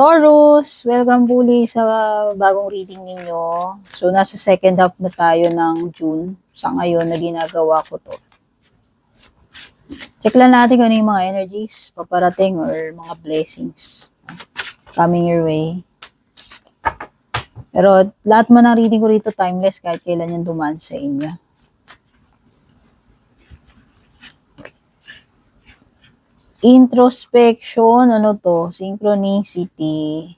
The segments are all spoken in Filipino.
Taurus, welcome muli sa bagong reading ninyo. So, nasa second half na tayo ng June. Sa ngayon na ginagawa ko to. Check lang natin kung ano yung mga energies, paparating or mga blessings coming your way. Pero lahat mo ng reading ko rito timeless kahit kailan yan dumaan sa inyo. Introspection, ano to? Synchronicity.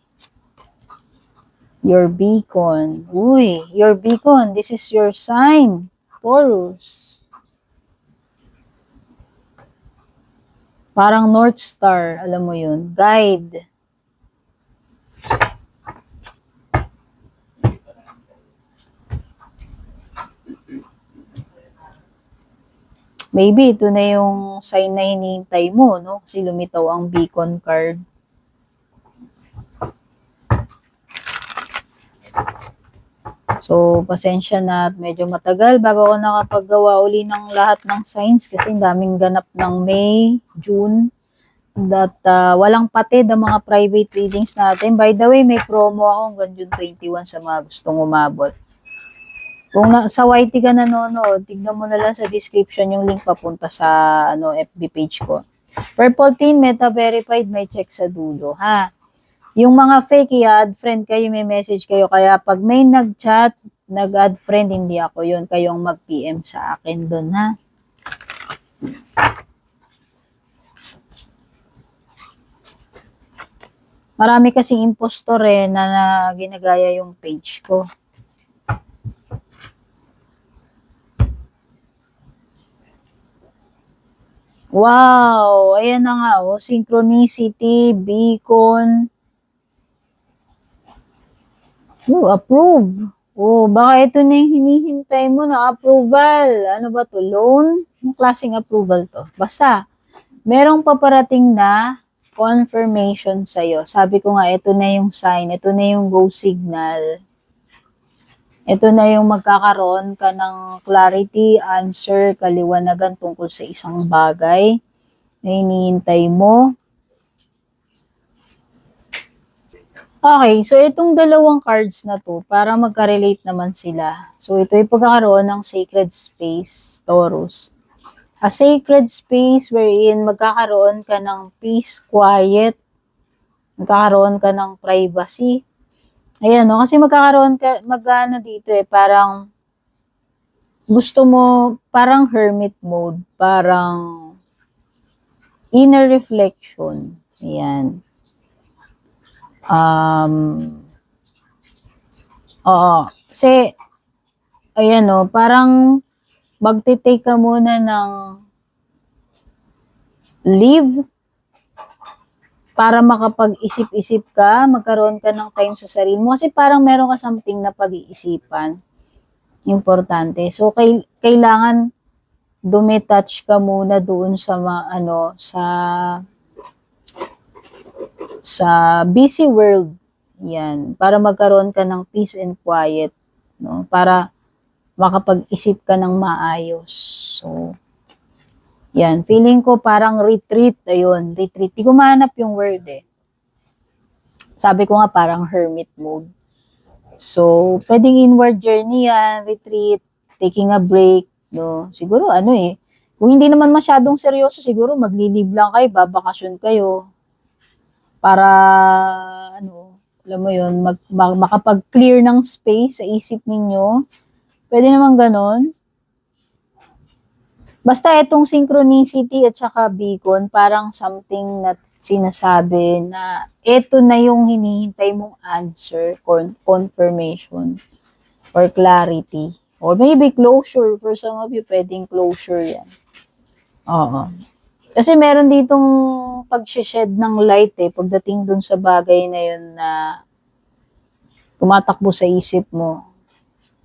Your beacon. Uy, your beacon. This is your sign. Taurus. Parang North Star. Alam mo yun. Guide. Maybe ito na yung sign na hinihintay mo, no? Kasi lumitaw ang beacon card. So, pasensya na at medyo matagal bago ako nakapaggawa uli ng lahat ng signs kasi daming ganap ng May, June. That walang patid ang mga private readings natin. By the way, may promo ako hanggang June 21 sa mga gustong umabot. Kung sa YT ka nanonood, tignan mo na lang sa description yung link papunta sa FB page ko. Purple Teen, Meta Verified, may check sa dulo, ha? Yung mga fake, i-add friend kayo, may message kayo. Kaya pag may nag-chat, nag-add friend, hindi ako yun. Kayong mag-PM sa akin doon, ha? Marami kasing impostor na ginagaya yung page ko. Wow! Ayan na nga, oh. Synchronicity, beacon. Oh, approve. Oh, baka ito na yung hinihintay mo na approval. Ano ba to? Loan? Anong klaseng approval to? Basta, merong paparating na confirmation sa'yo. Sabi ko nga, ito na yung sign. Ito na yung go signal. Ito na yung magkakaroon ka ng clarity, answer, kaliwanagan tungkol sa isang bagay na hinihintay mo. Okay, so itong dalawang cards na to, para magka-relate naman sila. So ito yung pagkakaroon ng sacred space, Taurus. A sacred space wherein magkakaroon ka ng peace, quiet, magkakaroon ka ng privacy. Ayan, no? Kasi magkakaroon ka, dito parang gusto mo, parang hermit mode, parang inner reflection. Ayan. Kasi, ayan no, parang magte-take ka muna ng leave para makapag-isip-isip ka, magkaroon ka ng time sa sarili mo. Kasi parang meron ka something na pag-iisipan. Importante. So, kailangan dumetouch ka muna doon sa sa busy world. Yan. Para magkaroon ka ng peace and quiet. No? Para makapag-isip ka ng maayos. So, yan. Feeling ko parang retreat. Ayun, retreat. Di ko mahanap yung word Sabi ko nga parang hermit mode. So, pwedeng inward journey yan, retreat, taking a break, no? Siguro kung hindi naman masyadong seryoso, siguro maglilib lang kayo, babakasyon kayo. Para, alam mo yun, makapag-clear ng space sa isip ninyo. Pwede naman ganon. Basta itong synchronicity at saka beacon, parang something na sinasabi na ito na yung hinihintay mong answer, confirmation, or clarity. Or maybe closure. For some of you, pwedeng closure yan. Oo. Kasi meron ditong pag-shed ng light pagdating dun sa bagay na yun na tumatakbo sa isip mo.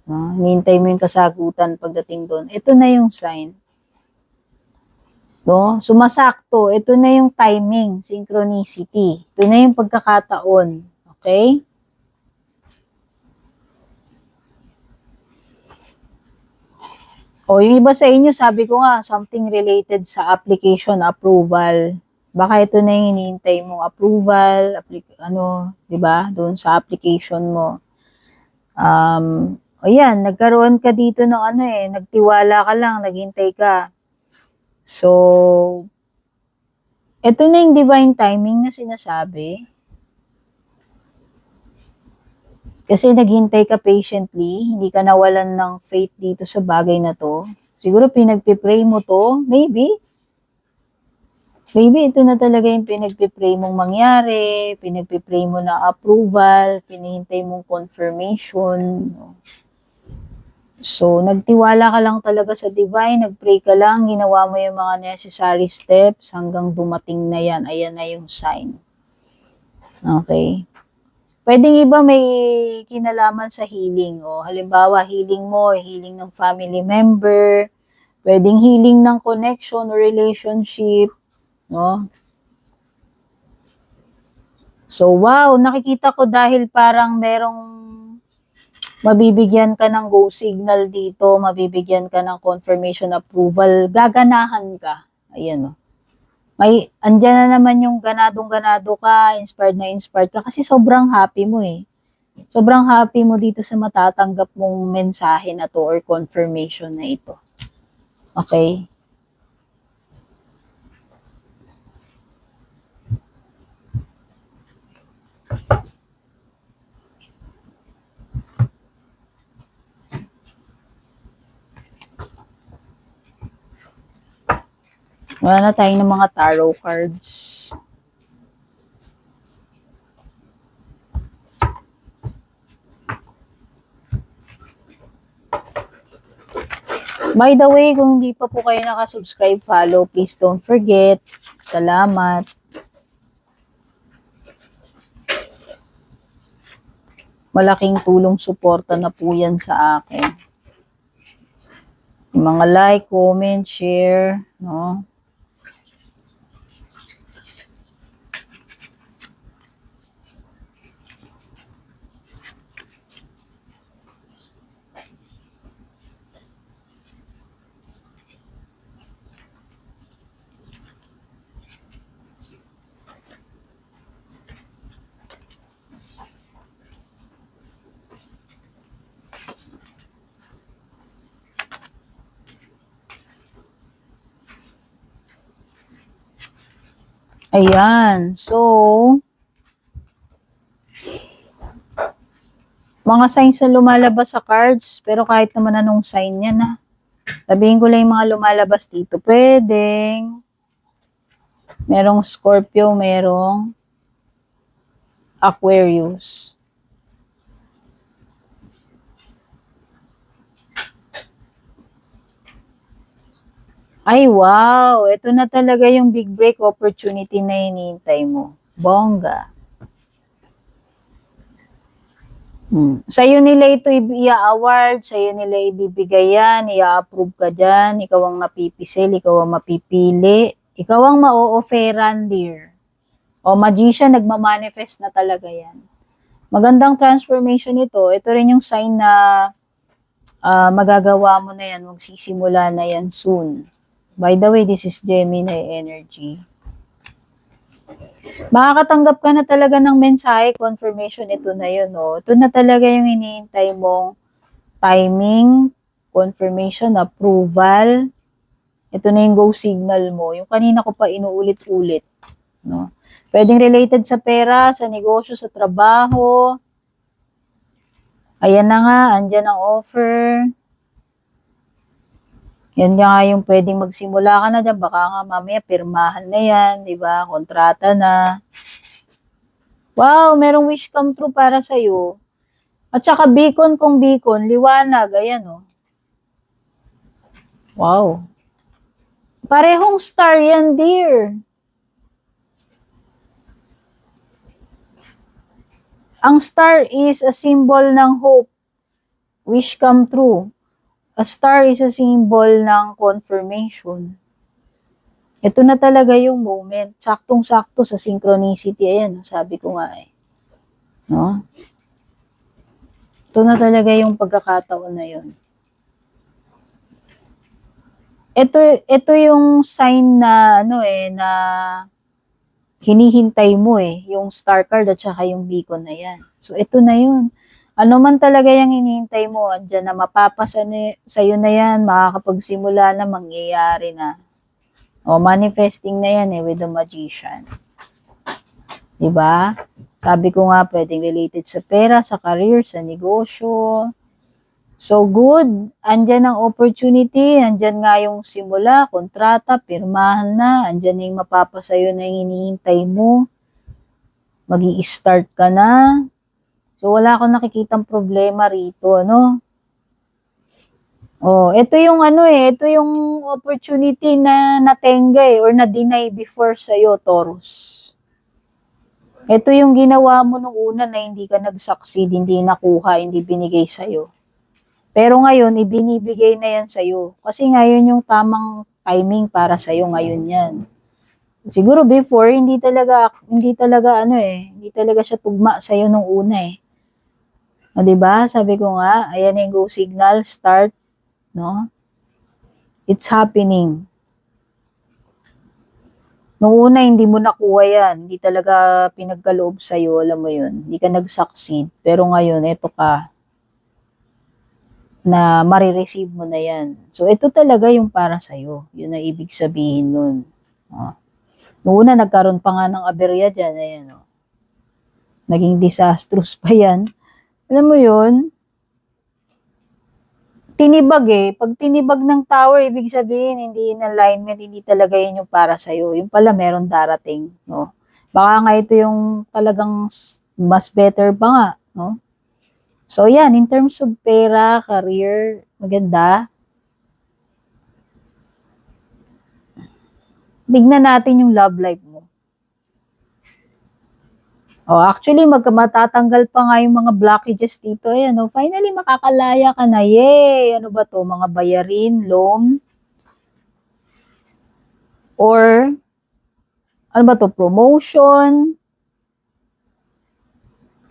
Hinihintay mo yung kasagutan pagdating dun. Ito na yung sign. No? Sumasakto. Ito na yung timing, synchronicity. Ito na yung pagkakataon. Okay? O, yung iba sa inyo, sabi ko nga, something related sa application approval. Baka ito na yung hinihintay mong approval, 'di ba? Doon sa application mo. Ayan, nagkaroon ka dito ng nagtiwala ka lang, naghintay ka. So, ito na yung divine timing na sinasabi. Kasi naghintay ka patiently, hindi ka nawalan ng faith dito sa bagay na to. Siguro pinagpipray mo to, maybe. Maybe ito na talaga yung pinagpipray mong mangyari, pinagpipray mo na approval, pinihintay mong confirmation. So, nagtiwala ka lang talaga sa divine, nagpray ka lang, ginawa mo yung mga necessary steps hanggang dumating na yan. Ayan na yung sign. Okay. Pwedeng iba may kinalaman sa healing. O, halimbawa, healing mo, healing ng family member, pwedeng healing ng connection or relationship. No? So, wow, nakikita ko dahil parang merong mabibigyan ka ng go signal dito, mabibigyan ka ng confirmation approval, gaganahan ka. Ayan o. Andyan na naman yung ganadong-ganado ka, inspired ka, kasi sobrang happy mo eh. Sobrang happy mo dito sa matatanggap mong mensahe na to or confirmation na ito. Okay? Wala na tayo ng mga tarot cards. By the way, kung hindi pa po kayo nakasubscribe, follow, please don't forget. Salamat. Malaking tulong suporta na po yan sa akin. Yung mga like, comment, share, no? Ayan. So, mga signs na lumalabas sa cards, pero kahit naman anong sign yan na. Sabihin ko lang yung mga lumalabas dito. Pwedeng merong Scorpio, merong Aquarius. Ay, wow! Ito na talaga yung big break opportunity na hinihintay mo. Bongga. Sa'yo nila ito i-award, sa'yo nila ibibigay yan, i-approve ka dyan, ikaw ang napipisil, ikaw ang mapipili, ikaw ang ma-o-offeran, dear. O magician, nagmamanifest na talaga yan. Magandang transformation ito. Ito rin yung sign na magagawa mo na yan, magsisimula na yan soon. By the way, this is Gemini energy. Makakatanggap ka na talaga ng mensahe, confirmation, ito na yun. No? Ito na talaga yung hinihintay mong timing, confirmation, approval. Ito na yung go signal mo. Yung kanina ko pa inuulit-ulit. No? Pwedeng related sa pera, sa negosyo, sa trabaho. Ayan na nga, andyan ang offer. Yan nga yung pwedeng magsimula ka na dyan. Baka nga mamaya pirmahan na yan, di ba? Kontrata na. Wow, merong wish come true para sa'yo. At saka beacon kung beacon, liwanag. Ayan o. Wow. Parehong star yan, dear. Ang star is a symbol ng hope. Wish come true. A star is a symbol ng confirmation. Ito na talaga yung moment. Saktong-sakto sa synchronicity. Ayan, sabi ko nga eh. No? Ito na talaga yung pagkakataon na yun. Ito yung sign na, na hinihintay mo eh, yung star card at saka yung beacon na yan. So, ito na yun. Ano man talaga yung hinihintay mo, andyan na mapapasa sa'yo na yan, makakapagsimula na, mangyayari na. O, manifesting na yan eh, with the magician. Diba? Sabi ko nga, pwedeng related sa pera, sa career, sa negosyo. So, good. Andyan ang opportunity, andyan nga yung simula, kontrata, pirmahan na, andyan yung mapapasayo na yung hinihintay mo. Magi-start ka na. So, wala akong nakikitang problema rito, ano? Oh, ito yung ito yung opportunity na natenga or na-deny before sa'yo, Taurus. Ito yung ginawa mo nung una na hindi ka nag-succeed, hindi nakuha, hindi binigay sa'yo. Pero ngayon, ibinibigay na yan sa'yo. Kasi ngayon yung tamang timing para sa'yo ngayon yan. Siguro before, hindi talaga hindi talaga siya tugma sa'yo nung una eh. O, diba? Sabi ko nga, ayan yung go signal, start, no? It's happening. Nung una, hindi mo nakuha yan. Hindi talaga pinagkaloob sa'yo, alam mo yun. Hindi ka nag-succeed. Pero ngayon, eto ka, na marireceive mo na yan. So, ito talaga yung para sa'yo. Yun ang ibig sabihin nun. Nung una, nagkaroon pa nga ng aberya dyan. Ayan, naging disastrous pa yan. Alam mo yun, tinibag eh. Pag tinibag ng tower, ibig sabihin, hindi in alignment, hindi talaga yun yung para sa'yo. Yung pala, meron darating, no? Baka nga ito yung talagang mas better pa nga, no? So, yan, in terms of pera, career, maganda. Tignan natin yung love life mo. Oh, actually, matatanggal pa nga yung mga blockages dito. Ayan, finally, makakalaya ka na. Yay! Ano ba to? Mga bayarin, loan, or, ano ba to? Promotion,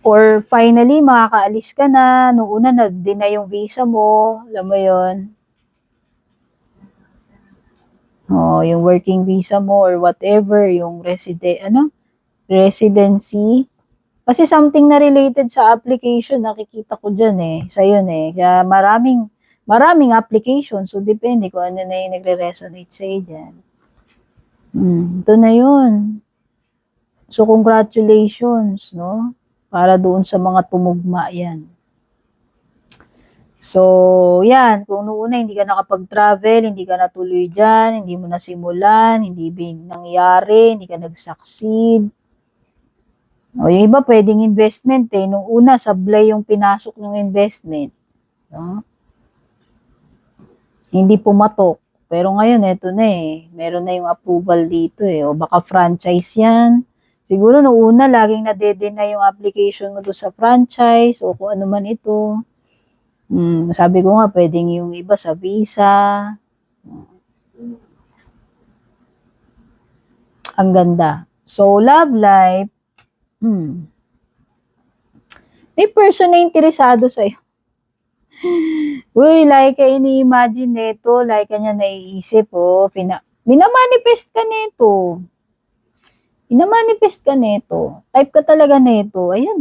or finally, makakaalis ka na. Noong una, na-deny yung visa mo. Alam mo yon. Oh, yung working visa mo or whatever, yung residency. Kasi something na related sa application, nakikita ko dyan eh. Sa yun eh. Kaya maraming application. So, depende kung ano na yung nagre-resonate sa'yo dyan. Ito na yun. So, congratulations, no? Para doon sa mga tumugma yan. So, yan. Kung noong una hindi ka nakapag-travel, hindi ka natuloy dyan, hindi mo nasimulan, hindi nangyari, hindi ka nag-succeed. O, yung iba pwedeng investment eh. Nung una, sablay yung pinasok ng investment. No? Hindi pumatok. Pero ngayon, eto na eh. Meron na yung approval dito eh. O baka franchise yan. Siguro nung una, laging nade-deny yung application mo doon sa franchise o kung ano man ito. Sabi ko nga, pwedeng yung iba sa visa. Ang ganda. So, love life, may person na interesado sa'yo. Uy, like ka ini-imagine nito, like ka niya naiisip, minamanifest ka nito. Minamanifest ka nito. Type ka talaga nito. Ayan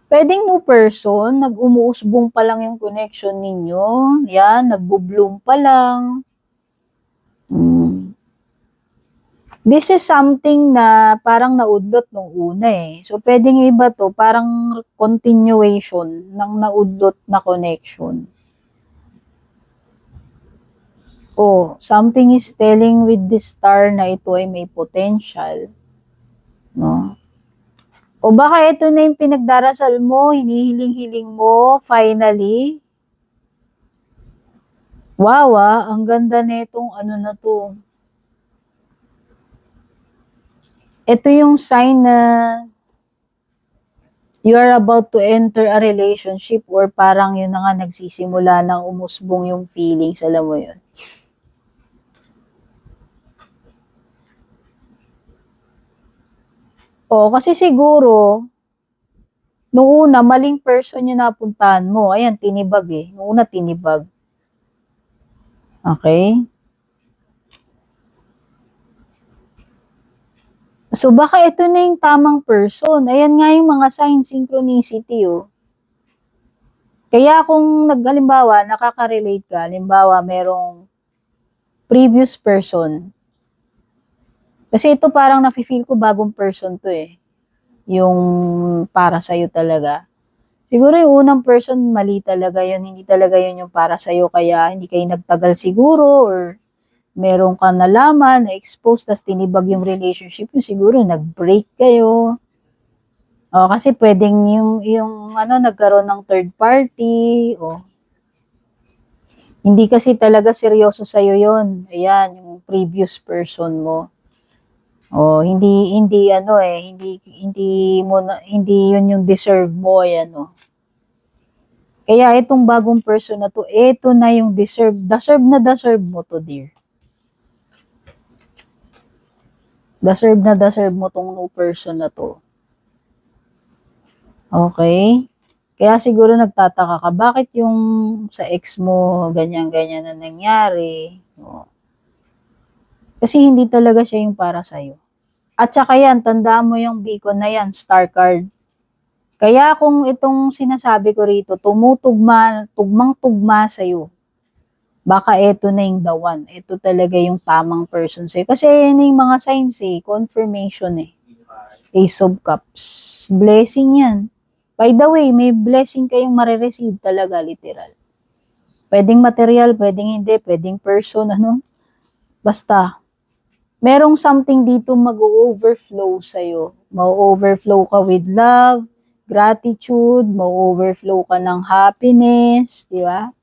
Pwedeng no person, nag-umuusbong pa lang yung connection ninyo. Yan, nagbo-bloom pa lang. This is something na parang naudlot nung una eh. So, pwedeng yung iba to, parang continuation ng naudlot na connection. Something is telling with this star na ito ay may potential. No? O baka ito na yung pinagdarasal mo, hinihiling-hiling mo, finally. Wow, ang ganda nitong na to. Ito yung sign na you are about to enter a relationship or parang yun na nga nagsisimula ng umusbong yung feelings, alam mo yun. Kasi siguro, nung una, maling person yung napuntahan mo. Ayan, tinibag eh. Nung una, tinibag. Okay? So, baka ito na yung tamang person. Ayan nga yung mga sign synchronicity, oh. Kaya kung halimbawa, nakaka-relate ka, halimbawa, merong previous person. Kasi ito parang nafe-feel ko bagong person to eh. Yung para sa'yo talaga. Siguro yung unang person, mali talaga yun. Hindi talaga yun yung para sa'yo. Kaya hindi kayo nagtagal siguro or meron ka nalaman, na-expose, tas tinibag yung relationship nyo. Siguro nag-break kayo. O, kasi pwedeng yung nagkaroon ng third party. O, hindi kasi talaga seryoso sa'yo yun. Ayan, yung previous person mo. O, hindi hindi yun yung deserve mo, ayan o. Kaya itong bagong person na to, ito na yung deserve mo to, dear. Deserve mo tong new person na to. Okay? Kaya siguro nagtataka ka, bakit yung sa ex mo, ganyan-ganyan na nangyari? O, kasi hindi talaga siya yung para sa'yo. At saka yan, tandaan mo yung beacon na yan, star card. Kaya kung itong sinasabi ko rito, tugmang-tugma sa'yo, baka ito na yung the one. Ito talaga yung tamang person sa'yo. Kasi yan yung mga signs eh, confirmation eh. Ace of Cups. Blessing yan. By the way, may blessing kayong marireceive talaga, literal. Pwedeng material, pwedeng hindi, pwedeng person, Basta, merong something dito mag-overflow sa'yo. Mag-overflow ka with love, gratitude, mag-overflow ka ng happiness, di ba?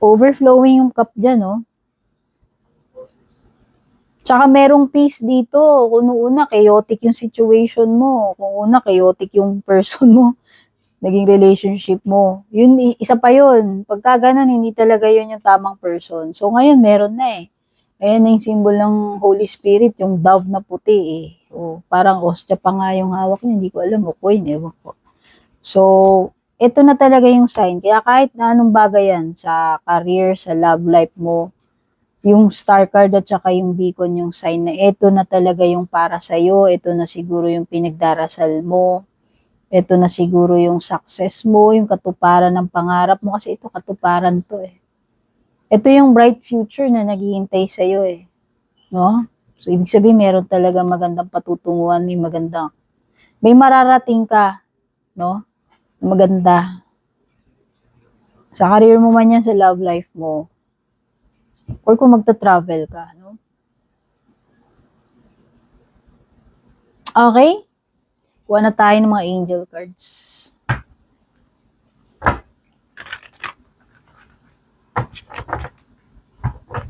Overflowing yung cup dyan, no? Tsaka merong peace dito. Kung una, chaotic yung situation mo. Kung una, chaotic yung person mo. Naging relationship mo. Yun, isa pa yun. Pagka ganun, hindi talaga yun yung tamang person. So, ngayon, meron na eh. Ayan na yung symbol ng Holy Spirit, yung dove na puti eh. O, parang ostya pa nga yung hawak niya. Hindi ko alam. O coin, ewan ko. So, ito na talaga yung sign. Kaya kahit na anong bagay yan, sa career, sa love life mo, yung star card at saka yung beacon, yung sign na ito na talaga yung para sa'yo, ito na siguro yung pinagdarasal mo, ito na siguro yung success mo, yung katuparan ng pangarap mo, kasi ito katuparan to eh. Ito yung bright future na naghihintay sa'yo eh. No? So, ibig sabihin, meron talaga magandang patutunguhan, may mararating ka, no? Maganda. Sa career mo man yan, sa love life mo, or kung magta-travel ka, no? Okay? Kuha na tayo ng mga angel cards.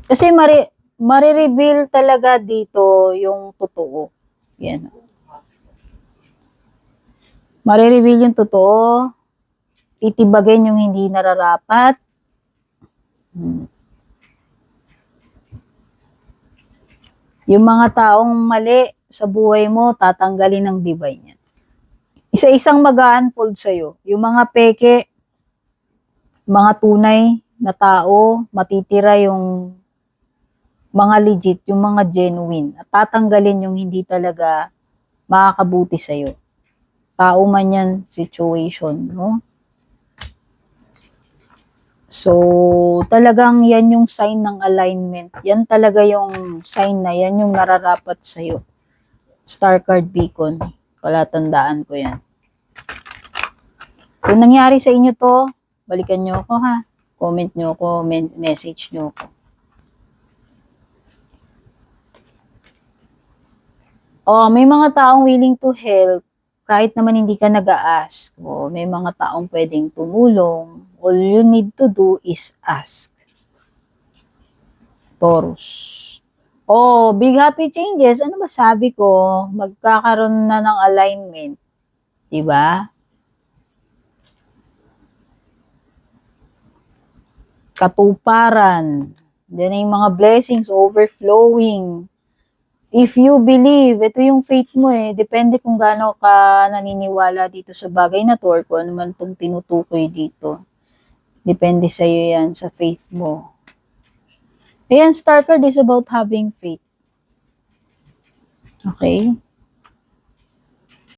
Kasi marireveal talaga dito yung totoo. Yan. Marireveal yung totoo. Titibagin yung hindi nararapat. Yung mga taong mali sa buhay mo, tatanggalin ng divine yan. Isa-isang mag-unfold sa'yo. Yung mga peke, mga tunay na tao, matitira yung mga legit, yung mga genuine. At tatanggalin yung hindi talaga makakabuti sa'yo. Tao man yan, situation, no? So, talagang yan yung sign ng alignment. Yan talaga yung sign na yan yung nararapat sa'yo. Star card beacon. Palatandaan ko yan. Kung nangyari sa inyo to, balikan nyo ako ha. Comment nyo ako, message nyo ako. Oh, may mga taong willing to help kahit naman hindi ka nag-a-ask. Oh, may mga taong pwedeng tumulong. All you need to do is ask. Taurus. Oh, big happy changes. Ano ba sabi ko? Magkakaroon na ng alignment. Diba? Katuparan. Diyan yung mga blessings overflowing. If you believe, ito yung faith mo eh. Depende kung gaano ka naniniwala dito sa bagay na to or kung ano man itong tinutukoy dito. Depende sa'yo yan, sa faith mo. Ayan, star card is about having faith. Okay?